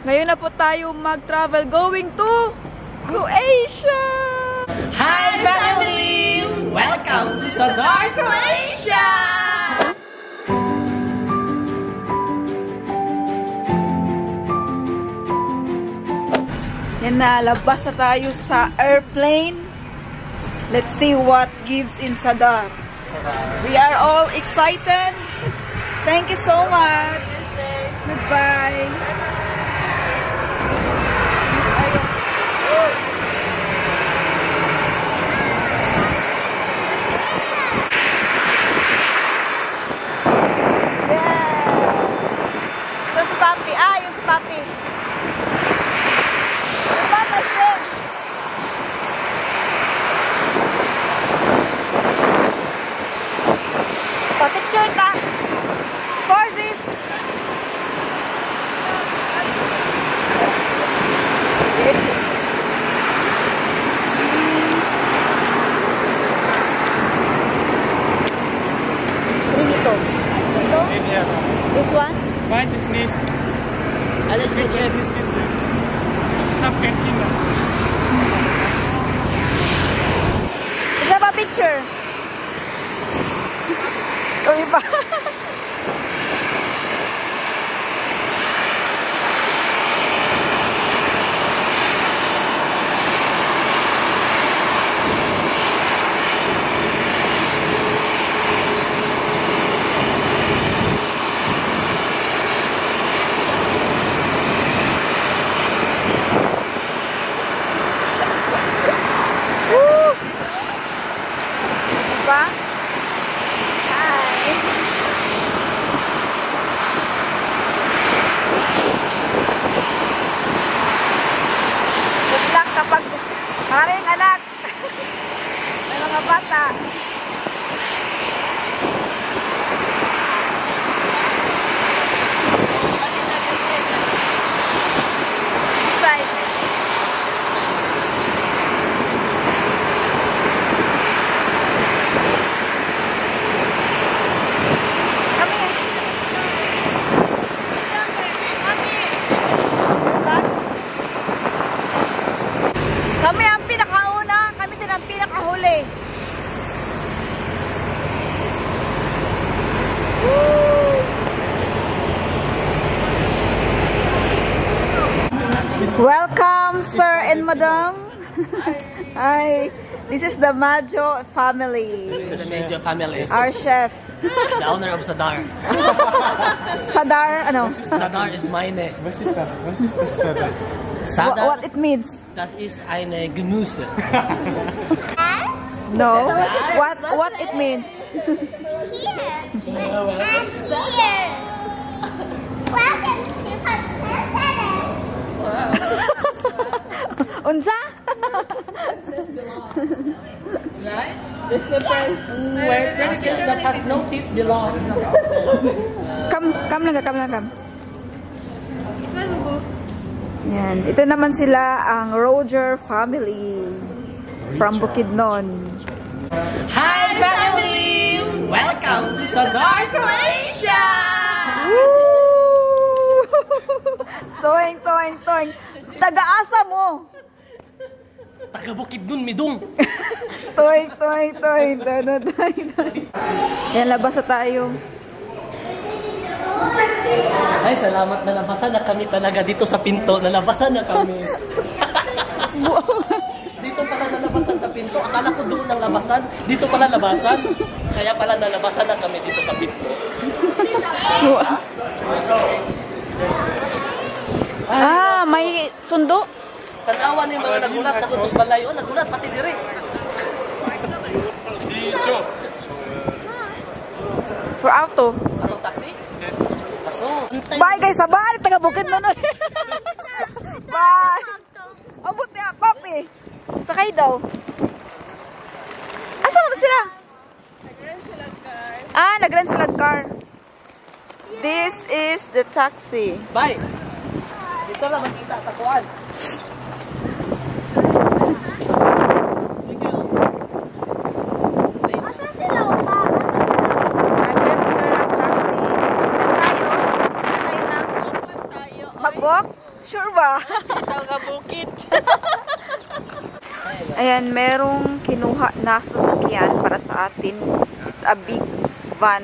Ngayon na po tayo mag-travel going to Croatia! Hi family! Welcome to Sadar, Croatia! Yan na, labas na tayo sa airplane. Let's see what gives in Sadar. We are all excited. Thank you so much. Goodbye. Yung si Papi. Yung si Papi. Yung patas din. Pa-picture ta. For this. Ito. This one? Spice ist nicht. Alles mit Chef. Ich hab kein Kinder. Isa pa picture. Kami pa. Diba? Hi! Good luck kapag maraming anak ng mga bata. Excited. Kami ang pinakauna, kami din ang pinakahuli. Welcome, sir and madam. Hi. This is the Majo family. This is the Major family. Our chef. The owner of Sadar. Sadar, ano? Sadar is my name. Was ist das? Was ist das, Sadar? Sadar, What it means? that is eine Gemüse. No. What it means? Unsa? Right? It's the person where presents that has no teeth belong. Come lang. Yan. Ito naman sila ang Roger family from Bukidnon. Hi family! Welcome to Sadar, Croatia! Woo! Toing. Taga-asa mo. Taga Bukidnon, Midung. Toing. Yan, labas na tayo. Ay, salamat na labasan na kami talaga dito sa pinto. Nalabasan na kami. Dito pala nalabasan sa pinto. Akala ko doon ang labasan. Dito pala labasan. Kaya pala nalabasan na kami dito sa pinto. May sundo. Tanawan yung mga nagulat. Nagutos balay. O, nagulat pati diri. For auto. Atong taxi? Yes. Aso. Bye guys, sabay. Taga Bukidnon. Bye. Abot niya, papi. Sakay daw. Asa mo na sila? Nag-rent sila car. This is the taxi. Bye. Dito lang makita sa kuwan. Asa sila pa? Nag-rent sila ng taxi. Saan tayo? Magbok? Sure ba? Nakabukid. Ayan, merong kinuha na sasakyan para sa atin. It's a big van.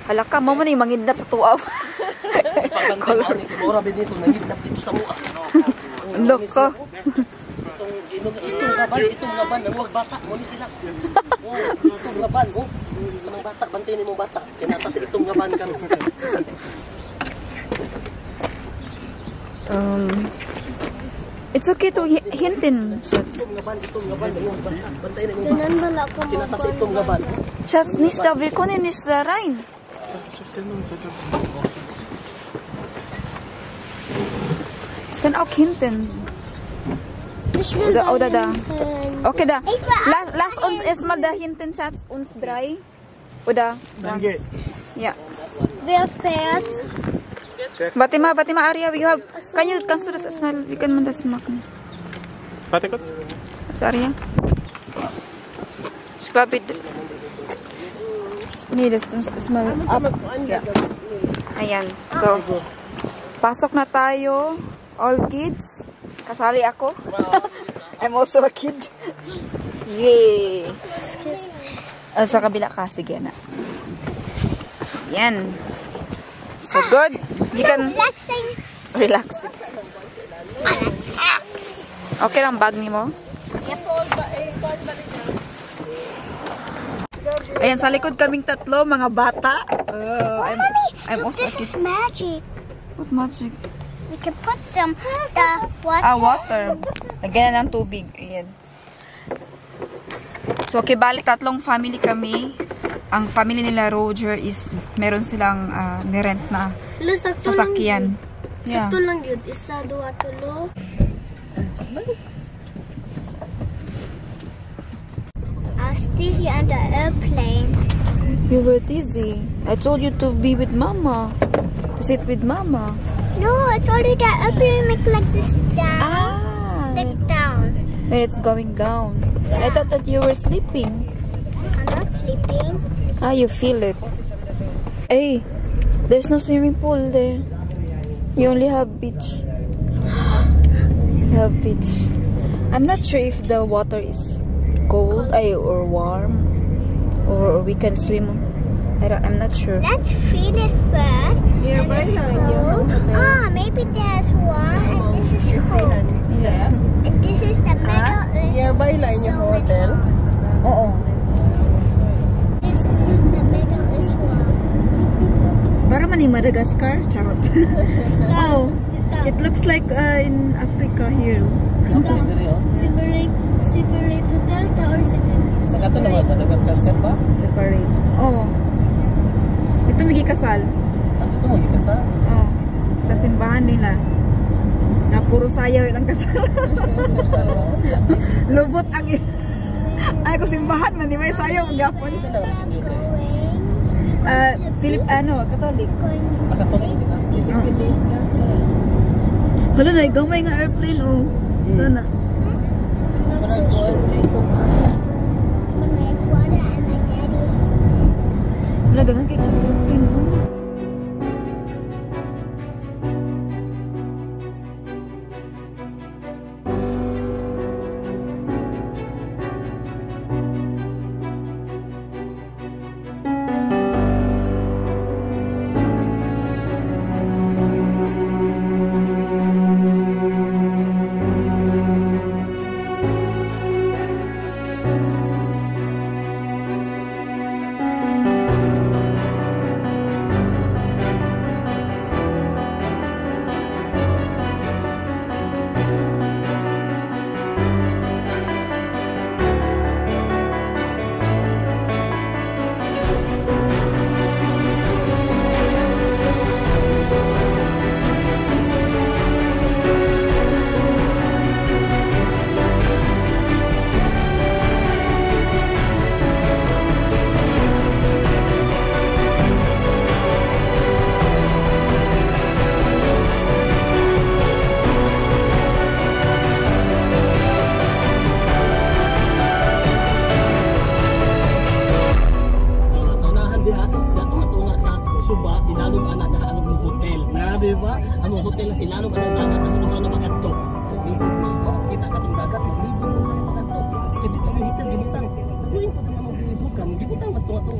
Hala ka, mo na yung mangidnap sa tuaw. Pagbantin mo ni Kimura dito, nangidnap dito sa mukha. Loko. Itong laban, ang huwag bata, muli sila. Itong laban, Anong bata, bantinin mo bata. Kinatas itong laban kami. It's okay to hintin, Schatz. Itong laban, ang huwag bata. Bantinin mo bata. Kinatas itong laban. Schatz, nicht da, wir können nicht da rein. Es kann auch hinten. Oder da. Okay, da. Lass uns erstmal da hinten, Schatz, uns drei. Oder? Danke. Ja. Wer fährt? Warte mal, Aria, kannst du das erstmal, wie kann man das machen? Warte kurz. What's Aria? Ich glaube, nee, das muss erstmal ab. Ja. Ayan, so, pasok na tayo, all kids. Kasali ako. I'm also a kid. Yay! Sa kabila ka, sige na. Yan. So good. You can relax. Okay lang bag ni mo? Ayan, sa likod kaming tatlo, mga bata. I'm also a This kid. is magic. What magic? We can put some the water. Water. Lagyan na ng tubig. Ayan. So, okay, bali tatlong family kami. Ang family nila Roger is meron silang nirent na sasakyan. Yeah. Sakto lang yun. Isa, dua, tulo. I was dizzy on the airplane. You were dizzy. I told you to be with Mama. To sit with Mama. No, I told you the airplane make like this down. Like down. When it's going down. I thought that you were sleeping. I'm not sleeping. You feel it. Hey, there's no swimming pool there. You only have beach. You have beach. I'm not sure if the water is cold or warm, or we can swim. I'm not sure. Let's feed it first. And it's cold. Maybe there's warm and this is cold. Yeah. And this is the middle. Nearby na inyong hotel. Oo. This is the middle is warm. Para man yung Madagascar? Charot. Oh, it looks like in Africa here. Separate hotel or separate? Nakato naman, Madagascar ba? Separate. Oh. Ito may kasal. Ito mo, ikasa? Oh. Sa simbahan nila. Na puro sayaw ang kasal. Lubot ang ay ko simbahan man, di ba sayaw ang gapon? Catholic. Katolik sila. Hala na, gamay nga airplane, oh. Ito na. Not so sure. But my father and my daddy. Wala, dagang kay airplane, oh.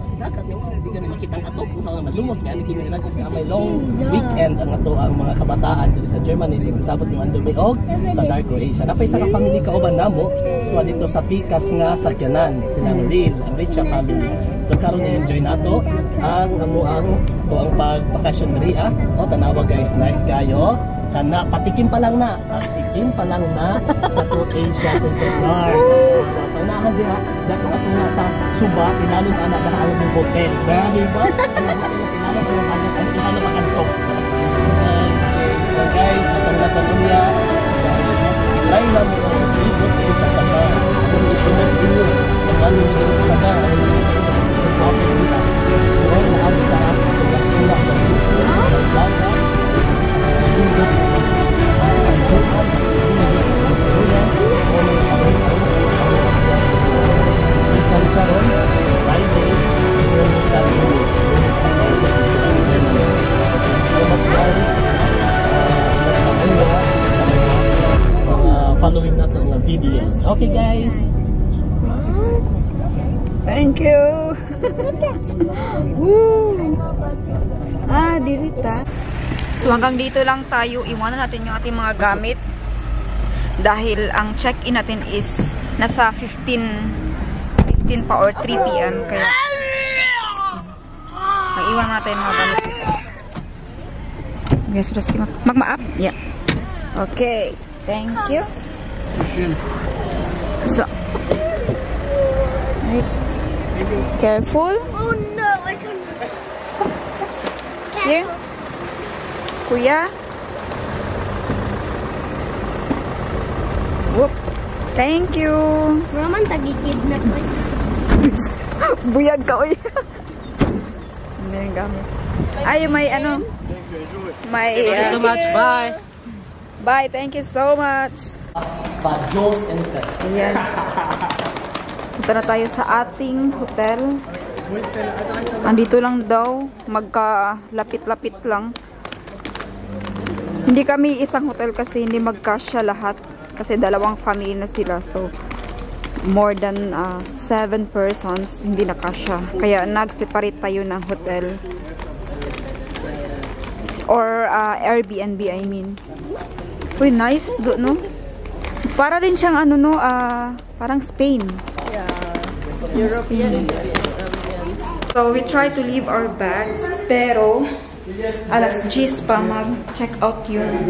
sa dagat nga di ka na makita ang ato kung saan malumos nga ni kini kung sa may long weekend ang ato ang mga kabataan dito sa Germany so nagsabot mo andumi og sa Dark Croatia. Napay sa family kauban namo tuwa dito sa Pikas nga sakyanan silang real ang Richa family. So karon na-enjoy nato ang ang pagbakasyon diri o tanawa guys, nice kayo. Kana patikim pa lang na sa Croatia sa Zadar. So unahan dira dato ato nga sa Suba ilalom ana daha ang hotel. Grabe ba? Ang hotel na pinala pero ano isa na makantok. Okay, so guys, atong napanunya. Try na mo ang ibot sa Zadar. Kung ipunod inyo, ang ano dito sa Zadar. Okay dito. Doon na ang sa sila sa Zadar. Following na itong videos. Okay guys. Thank you. Woo. Dilita. So hanggang dito lang tayo. Iwanan natin yung ating mga gamit. Dahil ang check-in natin is nasa 15 pa or 3 PM. Kaya mag-iwan natin yung mga gamit. Yes, mag-ma-up? Yeah. Okay. Thank you. So. Careful. Oh no, I can't. Here. Kuya. Whoop. Thank you. Roman tagi-kidnap ko. Buyag ka, uy. Ano yung gamit? Ay, may ano. May... Thank you so much. Bye. Bye. Thank you so much. Bajos inside. Ayan. Punta na tayo sa ating hotel. Andito lang daw. Magka-lapit-lapit lang. Hindi kami isang hotel kasi hindi magkasya lahat. Kasi dalawang family na sila. So, more than 7 persons hindi nakasya. Kaya nag-separate tayo ng hotel. Or Airbnb, I mean. Uy, nice. No? Para din siyang ano, no? Parang Spain. Yeah. European. So, we try to leave our bags. Pero, alas 10 pa mag-check out yung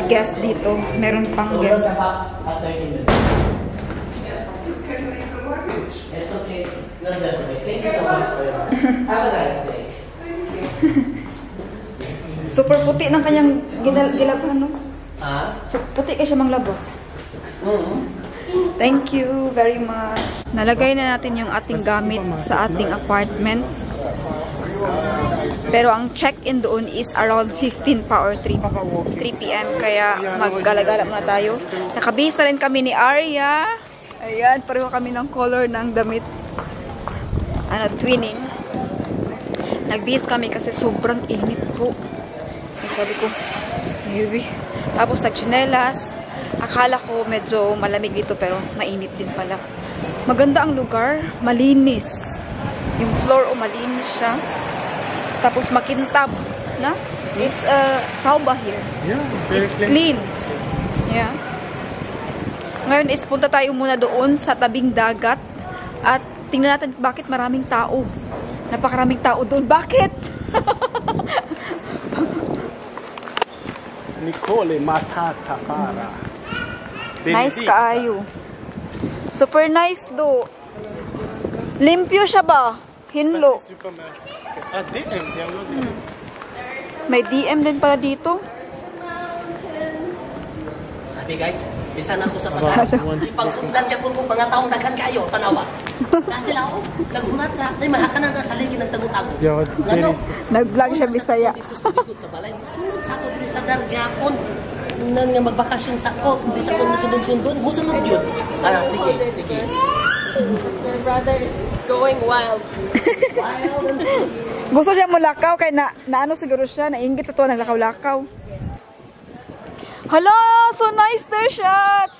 guest dito. Meron pang guest. It's okay. Not just okay. Thank you so much for your have a nice day. Super puti ng kanyang gilaban, no? So, puti kayo siya manglaba. Thank you very much. Nalagay na natin yung ating gamit sa ating apartment. Pero ang check-in doon is around 15 pa or 3 PM. Kaya maggalagala muna tayo. Nakabihis na rin kami ni Arya. Ayan, pareho kami ng color ng damit. Twinning. Nagbihis kami kasi sobrang init po. Sabi ko, maybe. Tapos nagchinelas. Akala ko medyo malamig dito pero mainit din pala. Maganda ang lugar. Malinis. Yung floor malinis siya. Tapos makintab. Na? It's sauba here. Yeah, very It's clean. Yeah. Ngayon is punta tayo muna doon sa tabing dagat. At tingnan natin bakit maraming tao. Napakaraming tao doon. Bakit? Nicole Matata para. Nice kaayo. Super nice do. Limpyo siya ba? Hinlo. DM, May DM din pala dito. Ate guys, isa na ko sa Zadar. Ipangsundan niya po kung mga taong daghan kayo, tanawa. Kasi lang, nagunat sa atin, mahakanan na sa ligi ng tagot-tagot. Ano? Nag-vlog siya Bisaya. Dito sa likod sa balay, sunod sa ako dito sa Dargapon. Nang nga magbakasyon sa ako, hindi sa akong nasunod-sundon, musunod yun. Sige. Your brother is going wild. Gusto siya mo lakaw kay na ano siguro siya, nainggit sa tuwa ng lakaw-lakaw. Hello! So nice there shots!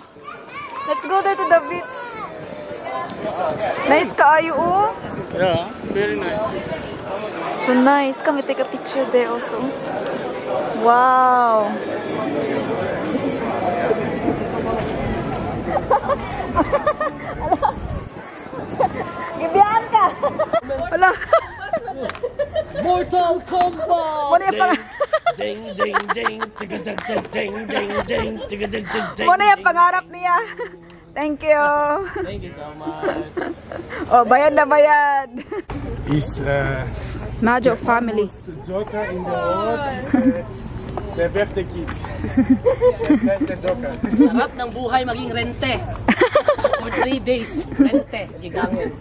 Let's go there to the beach. Nice kaayo, oh. Yeah, very nice. So nice. Come, we take a picture there also. Wow. This is... Gibihan ka! Wala. Mortal Kombat! Muna yung Jing, jing, jing, tiga, jing, jing, jing, jing, tiga, jing, jing, jing. Muna yung pangarap niya. Thank you. Thank you so much. Oh, bayad na bayad. Is Majo family. the Joker in the world. The birthday kids. That's the Joker. Sarap ng buhay maging rente. For 3 days, rente, gigangin.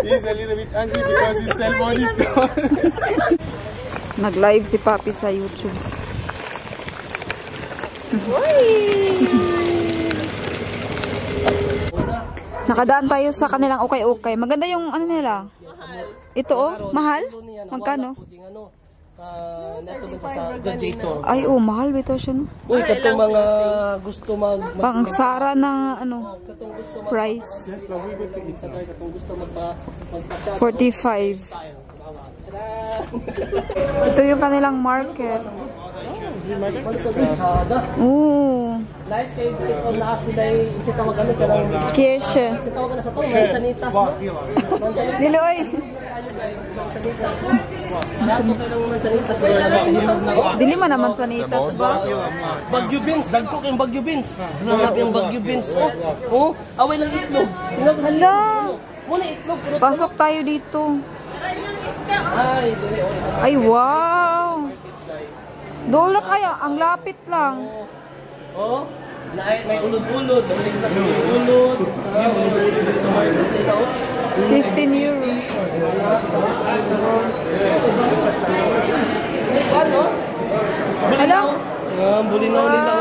He's a little bit angry because his cell phone is gone. Nag-live si Papi sa YouTube. Nakadaan tayo sa kanilang ukay-ukay. Maganda yung ano nila. Ito oh, mahal? Magkano? Neto mo sa Gladiator. Ay oh, mahal bito siya no. Uy, katong mga gusto Pang sara na ano, katong gusto price. katong gusto magpa-chat. 45. Ito yung kanilang market. Oh. Nice kayo guys, on lakas sila yung tawag ano ka lang. Kirsche. Tawag na sa to, may sanitas no. Niloy. Dato kayo lang sanitas na. Dili man naman sanitas ba? Bagyo beans, dagko kayong bagyo beans. Hanap yung bagyo beans. Oh, away lang itlog. Hala. Muna itlog. Pasok tayo dito. Ay, dili. Ay, wow. Dola kaya, ang lapit lang. Oh, may ulod-ulod. Balik na ulod-ulod. 15 euro. Ano? Bulinaw. Bulinaw nila.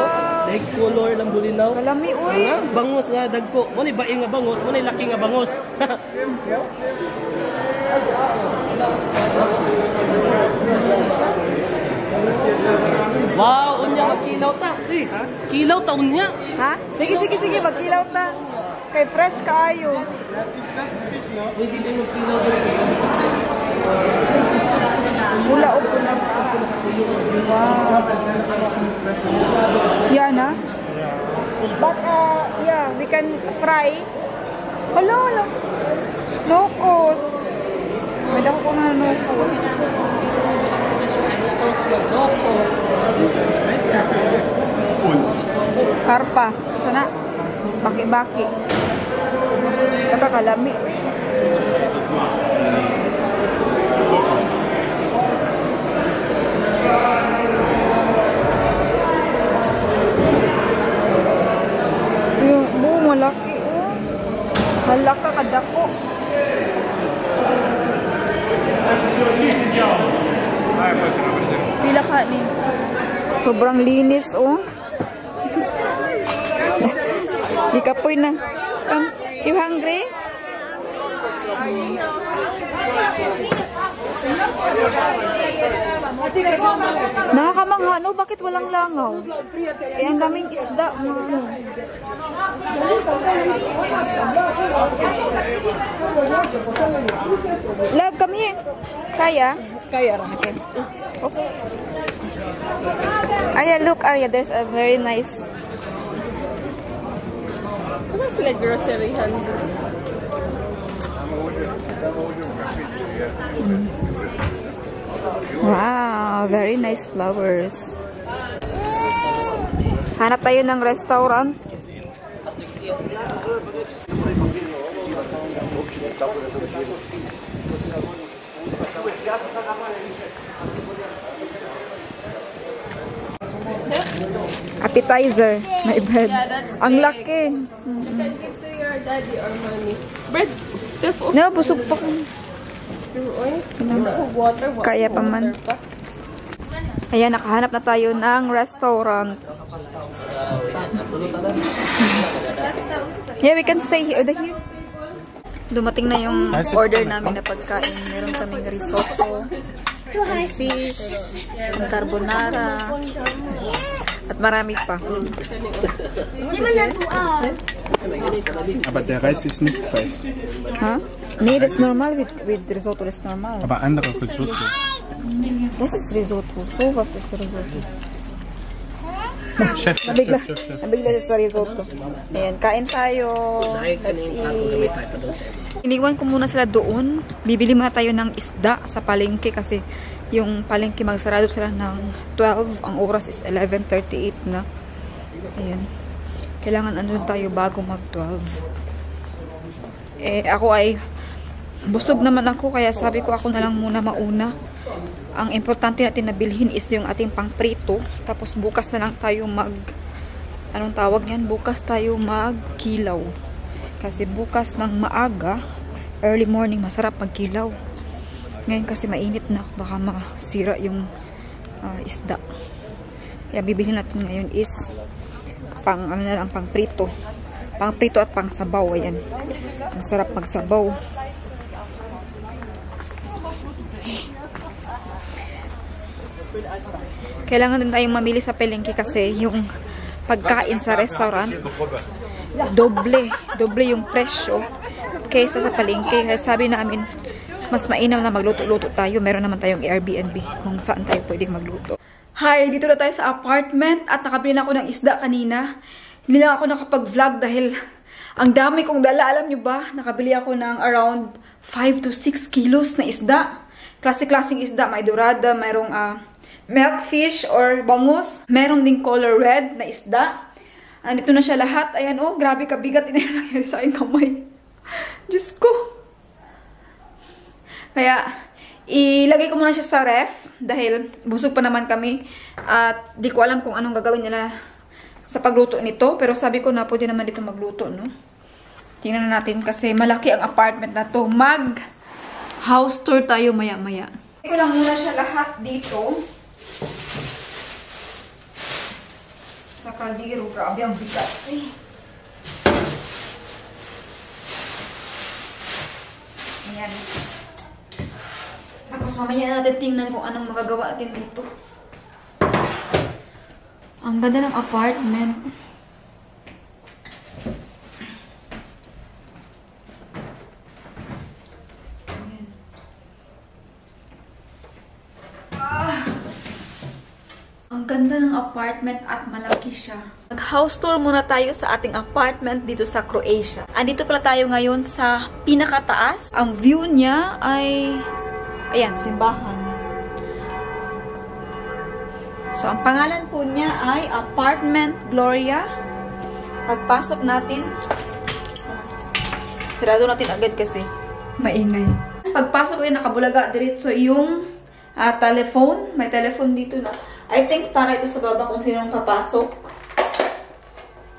Leg color lang bulinaw. Kalami, uy. Bangos nga, dagko. Muna bae nga bangos. Muna laki nga bangos. Wow, unya magkilaw ta. Kilaw ta unya. Ha? Sige, magkilaw ta. Kay fresh kaayo. Pwede din magkilaw doon. Mula o pula. Wow. Yan ha? But yeah, we can fry. Hala. Nukos. May dako ko na nukos. Karpa. Ito na. Baki-baki. Nakakalami. Yung buo malaki. Oh. Halaka kadako. Pila ka ni. Sobrang linis oh. Ikapoy na. You hungry? Nakakamangha, no? Bakit walang langaw? Kaya ang daming isda. Love, come here. Kaya? Kaya. Okay. Arya, look, Arya. There's a very nice... What's like grocery handle? Wow, very nice flowers. Hanap tayo ng restaurant. Appetizer. May bread. Ang laki. You can give to your daddy or mommy. Bread. No, busog pa ko. Water. Kaya pa man. Ayan, nakahanap na tayo ng restaurant. Yeah, we can stay here. Here. Dumating na yung order namin na pagkain. Meron kaming risotto, fish, carbonara, at marami pa. Aber der Reis ist nicht frisch. Huh? Nee, that's normal with risotto. That's normal. Aber andere Risotto. Das ist Risotto. So, was ist Risotto? Chef. Nabigla siya sa risotto. Ayan, kain tayo. Let's eat. Iniwan ko muna sila doon. Bibili muna tayo ng isda sa palengke kasi yung palengke magsarado sila ng 12. Ang oras is 11:38 na. Ayan. Kailangan andun tayo bago mag-12. Eh, ako ay busog naman ako kaya sabi ko ako na lang muna mauna. Ang importante natin na bilhin is yung ating pangprito. Tapos bukas na lang tayo anong tawag yan? Bukas tayo magkilaw. Kasi bukas ng maaga, early morning, masarap magkilaw. Ngayon kasi mainit na, baka masira yung isda. Kaya bibilhin natin ngayon is pangprito. Pangprito at pangsabaw. Ayan. Masarap magsabaw. Kailangan din tayong mamili sa palengke kasi yung pagkain sa restaurant doble yung presyo kaysa sa palengke. Kaya sabi namin mas mainam na magluto-luto tayo. Meron naman tayong Airbnb kung saan tayo pwedeng magluto. Hi, dito na tayo sa apartment at nakabili na ako ng isda kanina. Hindi lang ako nakapag-vlog dahil ang dami kong dala. Alam nyo ba, nakabili ako ng around 5 to 6 kilos na isda. Klase-klaseng isda. May dorada, mayroong milkfish or bangus. Meron ding color red na isda. Andito na siya lahat. Ayan, oh, grabe kabigat. Ina nangyari sa aking kamay. Diyos ko. Kaya, ilagay ko muna siya sa ref dahil busog pa naman kami. At di ko alam kung anong gagawin nila sa pagluto nito. Pero sabi ko na pwede naman dito magluto, no? Tingnan na natin kasi malaki ang apartment na to. Mag-house tour tayo maya-maya. Ilagay ko lang muna siya lahat dito. Sa kaldero. Grabe ang bigat. Ayan. Tapos mamaya natin tingnan kung anong magagawa natin dito. Ang ganda ng apartment. Ang ganda ng apartment at malaki siya. Mag-house tour muna tayo sa ating apartment dito sa Croatia. Andito pala tayo ngayon sa pinakataas. Ang view niya ay ayan, simbahan. So, ang pangalan po niya ay Apartment Gloria. Pagpasok natin, sarado natin agad kasi maingay. Pagpasok din nakabulaga diretso yung telephone. May telephone dito na. I think para ito sa baba kung sinong papasok.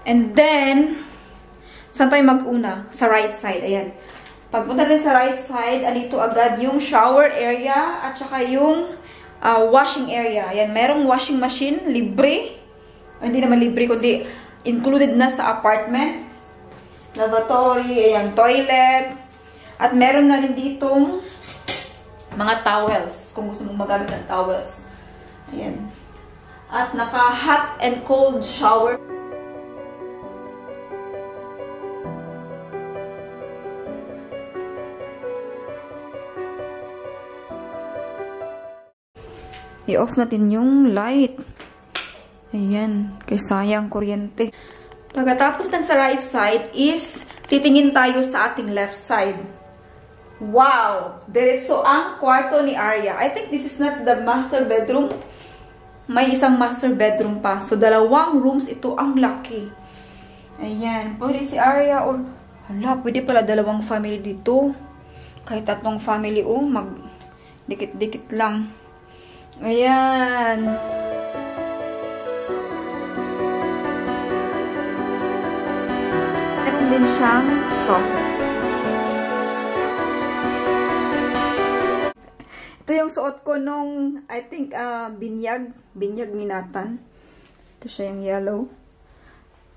And then, saan tayo mag-una? Sa right side. Ayan. Pagpunta din sa right side, andito agad yung shower area at saka yung washing area. Ayan, merong washing machine, libre. Hindi naman libre, kundi included na sa apartment. Lavatory, ayan, toilet. At meron na rin ditong mga towels, kung gusto mong magamit ng towels. Ayan. At naka-hot and cold shower. I-off natin yung light. Ayan. Kaya sayang kuryente. Pagkatapos ng sa right side is titingin tayo sa ating left side. Wow! Diretso ang kwarto ni Arya. I think this is not the master bedroom. May isang master bedroom pa. So, 2 rooms ito. Ang laki. Ayan. Pwede si Arya or hala, pwede pala 2 family dito. Kahit 3 family, oh. Mag-dikit-dikit lang. Ayan. Meron din siyang closet. Ito yung suot ko nung, I think, binyag ni Nathan. Ito siya yung yellow.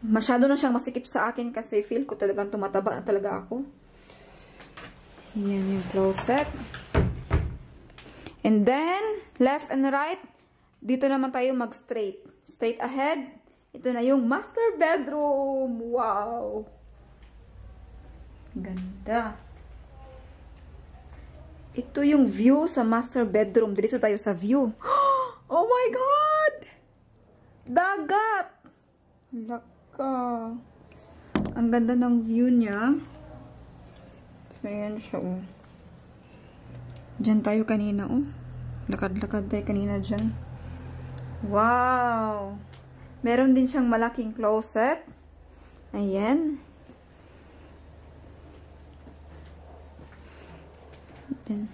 Masyado na siyang masikip sa akin kasi feel ko talagang tumataba na talaga ako. Yan yung closet. And then, left and right, dito naman tayo mag-straight. straight ahead. Ito na yung master bedroom. Wow! Ganda. Ito yung view sa master bedroom. Dito tayo sa view. Oh my God! Dagat! Laka. Ang ganda ng view niya. So, ayan siya, oh. Diyan tayo kanina, oh. Lakad-lakad tayo kanina dyan. Wow! Meron din siyang malaking closet. Ayan. Then,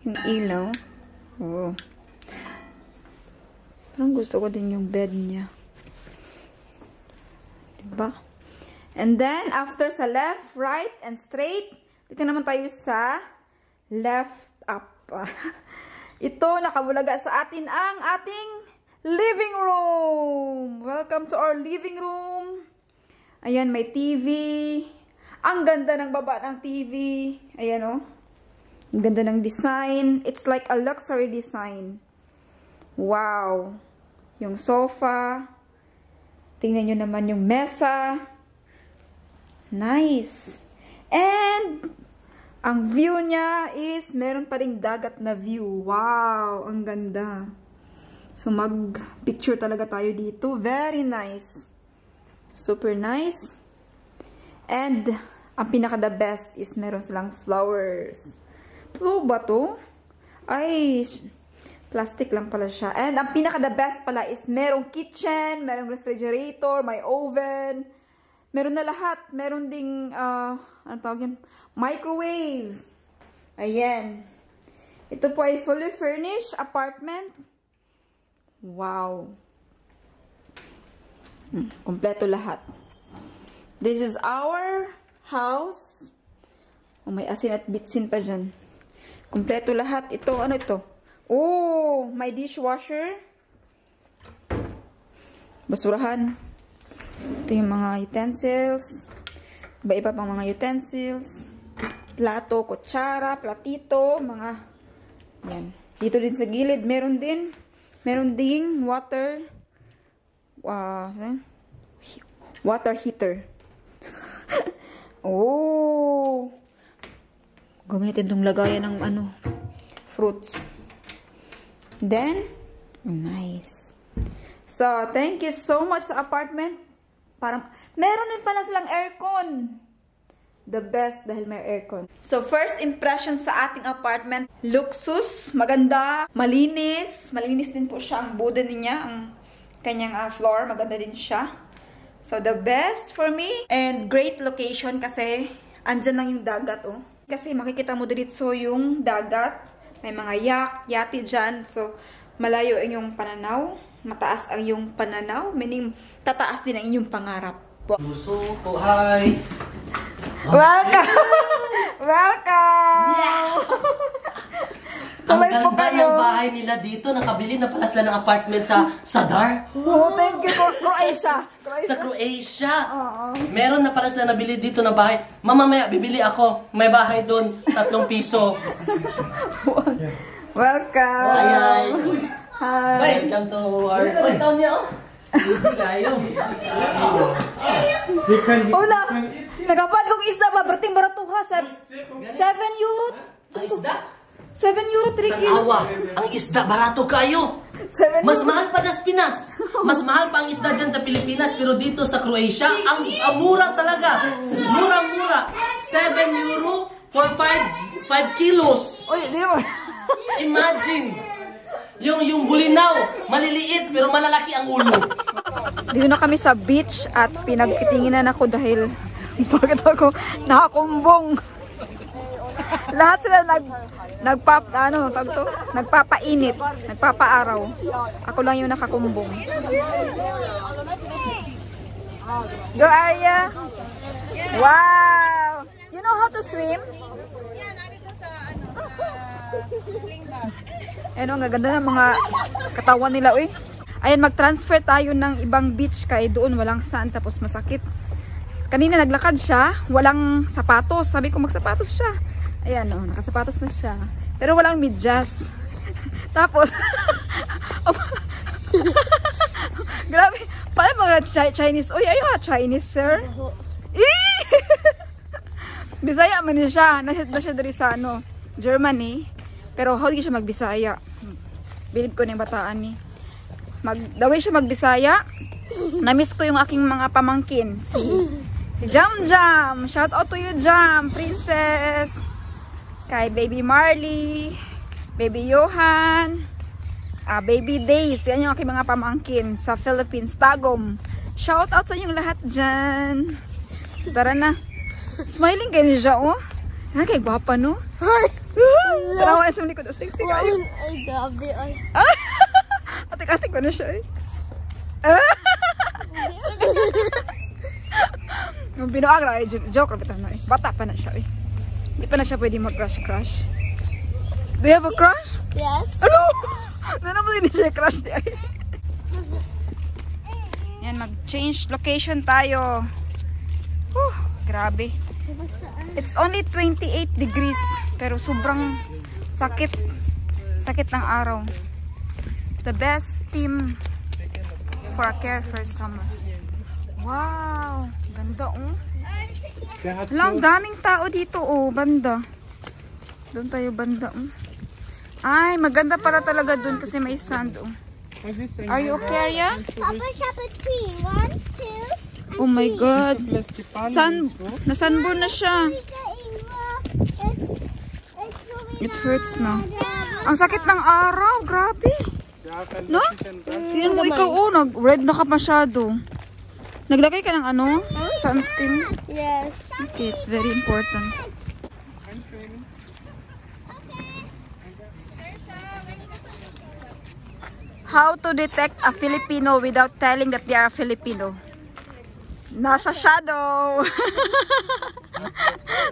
yung ilaw. Oh. Parang gusto ko din yung bed niya. Diba? And then, after sa left, right, and straight, dito naman tayo sa left up. Ito, nakabulaga sa atin ang ating living room. Welcome to our living room. Ayan, may TV. Ang ganda ng baba ng TV. Ayan, oh. Ang ganda ng design. It's like a luxury design. Wow. Yung sofa. Tingnan nyo naman yung mesa. Nice. And, ang view niya is, meron pa ring dagat na view. Wow. Ang ganda. So, mag-picture talaga tayo dito. Very nice. Super nice. And, ang pinaka-the best is meron silang flowers. Ito ba to? Ay, plastic lang pala siya. And ang pinaka-the best pala is merong kitchen, merong refrigerator, may oven. Meron na lahat. Meron ding, ano tawag yun? Microwave. Ayan. Ito po ay fully furnished apartment. Wow. Kompleto lahat. This is our house. Oh, may asin at bitsin pa dyan. Kompleto lahat. Ito, ano ito? Oh, may dishwasher. Basurahan. Ito yung mga utensils. Iba-iba pang mga utensils. Plato, kutsara, platito, mga yan. Dito din sa gilid, meron ding water heater. Oh! Gamitin itong lagayan ng ano, fruits. Then, nice. So, thank you so much sa apartment. Parang, meron din pala silang aircon. The best dahil may aircon. So, first impression sa ating apartment, luxus, maganda, malinis. Malinis din po siya ang wooden niya, ang kanyang floor, maganda din siya. So, the best for me. And great location kasi andyan lang yung dagat, oh. Kasi makikita mo diretso yung dagat. May mga yati dyan. So, malayo ang iyong pananaw. Mataas ang iyong pananaw. Meaning, tataas din ang iyong pangarap. Puso ko, hi! Welcome! Welcome! Yeah! Tuloy Ang po ganda kayo. ng bahay nila dito. Nakabili na pala sila ng apartment sa Sadar. Oh, thank you for Croatia. Sa Croatia. Oo. Meron na pala sila nabili dito na bahay. Mamamaya, bibili ako. May bahay doon. 3 piso. Welcome. Hi. Hi. Welcome to our... Uy, taon niya, oh. Hindi kayo. Una, nagapad kong isda ba? Berting baratuha. 7 euro. Ang isda? 7 euro, 3 kilo. Tanawa. Ang isda, barato kayo. 7 Mas euro. mahal pa sa Pinas. Mas mahal pa ang isda dyan sa Pilipinas. Pero dito sa Croatia, ang mura talaga. Murang-mura. 7 euro for 5 kilos. Uy, di mo. Imagine. Yung bulinaw, maliliit pero malalaki ang ulo. Dito na kami sa beach at pinagtitinginan ako dahil bakit ako nakakumbong. Lahat sila nagpapainit, nagpapaaraw. Ako lang yung nakakumbong. Go, Arya! Wow! You know how to swim? Ayun, ang gaganda ng mga katawan nila, uy. Ayan, mag-transfer tayo ng ibang beach kay doon walang sand tapos masakit. Kanina naglakad siya, walang sapatos. Sabi ko magsapatos siya. Ayan, oh, nakasapatos na siya. Pero walang medyas. Tapos, Chinese. Uy, are you a Chinese, sir? Bisaya man niya siya. Na siya dari sa ano, Germany. Pero how di siya magbisaya? Bilib ko na yung bataan ni. Daway siya magbisaya. Na-miss ko yung aking mga pamangkin. Si Jam Jam. Shout out to you, Jam. Princess. Kay Baby Marley. Baby Johan. Baby Days. Yan yung aking mga pamangkin sa Philippines. Tagum. Shout out sa inyong lahat dyan. Tara na. Smiling kayo niya, oh. Yan kay gwapa, no? Tarawa na sa likod. Sexy kayo. I grabbed it. Atik-atik ko na siya, eh. Yung binuagra, eh. Joke, rapitan na, eh. Bata pa na siya, eh. Hindi pa na siya pwede mag-crush. Do you have a crush? Yes. Ano? Ano mo din siya crush di, eh. Yan, mag-change location tayo. Grabe. It's only 28 degrees. Pero sobrang sakit. Sakit ng araw. The best team for a care for summer. Wow. Ganda, oh. Lang, daming tao dito, oh. Banda. Doon tayo banda, oh. Ay, maganda pala talaga doon kasi may sand, oh. Are you okay, Arya? Papa, shop at 3. 1, 2. Oh my God. Nasunburn na siya. It hurts na. Ang sakit ng araw. Grabe. No? Tingnan mo ikaw, oh. Nag-red na ka masyado. Naglagay ka ng ano? Sunscreen? Yes. Okay, it's very important. How to detect a Filipino without telling that they are a Filipino? Nasa shadow.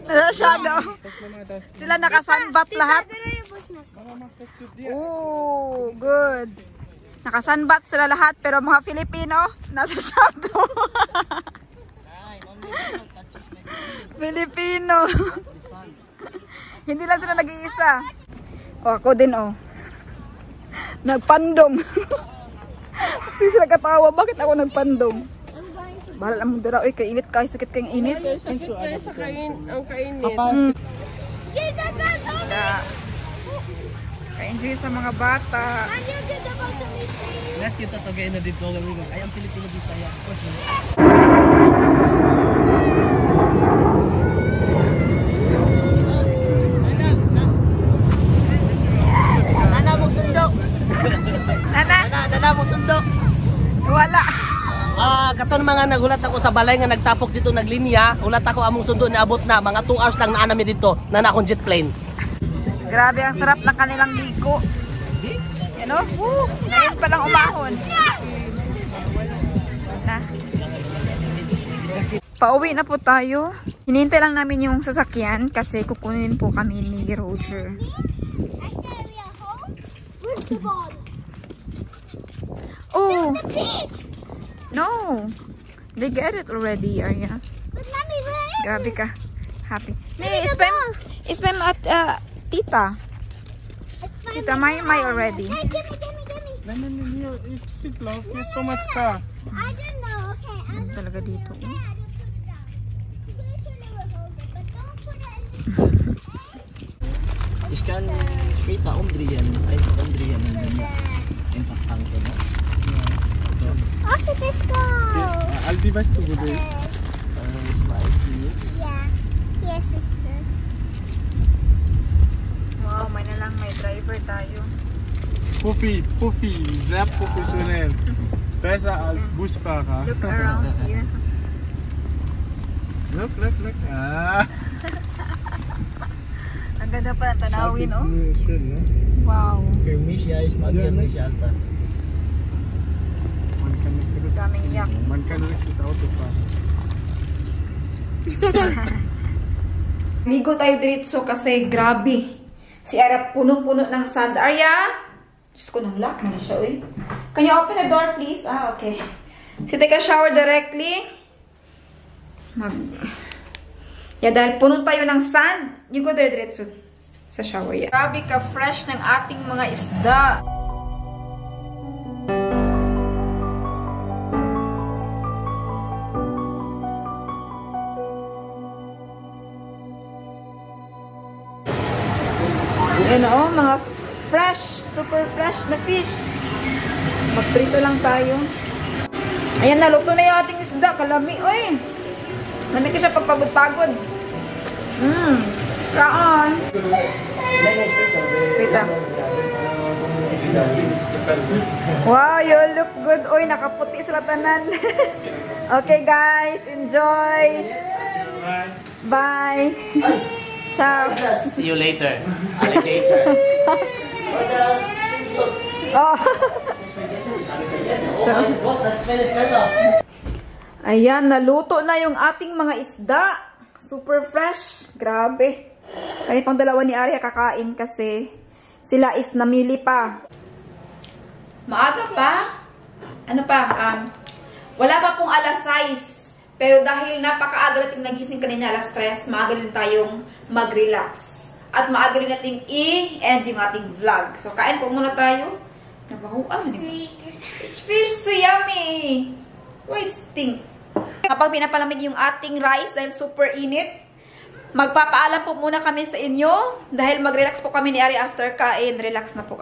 Nasa shadow. Sila nakasunbat lahat. Oh, good. Nakasunbat sila lahat pero mga Filipino nasa shadow. Filipino. Hindi lang sila nag-iisa. Oh, ako din, oh. Nagpandong. Kasi sila katawa, bakit ako nagpandong? Bahala lang mong dira, oy, kainit kayo, sakit kayong init. Kaya sa ang kainit. Ka-enjoy sa mga bata. Let's kita tagay na dito. Ay, ang Pilipino Bisaya. Nana mo sundok. Nana mo sundok. Wala. Katon mga nagulat ako sa balay nga nagtapok dito naglinya. Ulat ako among sundo ni abot na mga 2 hours lang naanami dito. Na akong jet plane. Grabe ang sarap ng kanilang ligo. Yan o. Ngayon pa lang umahon. Na. Pauwi na po tayo. Hinihintay lang namin yung sasakyan kasi kukunin po kami ni Roger. Oh. No. They get it already, Arya. Grabe ka. Happy. Nee, it's by Tita. Tita, my already. It's big love. There's so much car. I don't know. Okay. Ano talaga dito? Iskan straight Umdrian. Ay, Umdrian ang impactang ko na. Also, let's go. Aldi, weißt du, wo du bist? Yeah. Yes, sister. Wow, may na lang may driver tayo. Profi, sehr professionell. Besser als Busfahrer. Look around here. Look. Ang ganda pa ng tanawin, oh. Schön, ne? Wow. Für mich ja ist Magier nicht, Alter. Daming yak. Man kann richtig Auto fahren. Ligo tayo diretso kasi grabe. Si Arya puno-puno ng sand. Arya! Diyos ko, nang-lock na siya, uy. Can you open the door, please? Okay. So, take a shower directly. Yeah, dahil puno tayo ng sand, you go diretso sa shower. Yeah. Grabe ka-fresh ng ating mga isda. na fish. Magprito lang tayo. Ayan, naluto na yung ating isda. Kalami, oy. Nami ko siya pagpagod-pagod. Saan? Pita. Wow, you look good. Oy, nakaputi sa tanan. Okay, guys. Enjoy. Bye. Ciao. See you later, alligator. Oh. Ayan, naluto na yung ating mga isda. Super fresh. Grabe. Kaya pang dalawa ni Arya kakain kasi sila is namili pa. Maaga pa? Ano pa? Wala pa pong alas 6. Pero dahil napakaaga natin nagising kanina alas 3, maaga din tayong mag-relax. At maaga rin natin i-end yung ating vlog. So, kain po muna tayo. Nabahuan. It's fish so yummy. Why it stink? Kapag pinapalamig yung ating rice dahil super init, magpapaalam po muna kami sa inyo. Dahil mag-relax po kami ni Ari after kain. Relax na po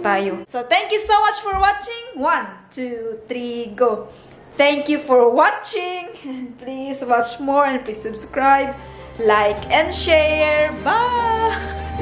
tayo. So, thank you so much for watching. 1, 2, 3, go. Thank you for watching. And please watch more and please subscribe, like, and share. Bye!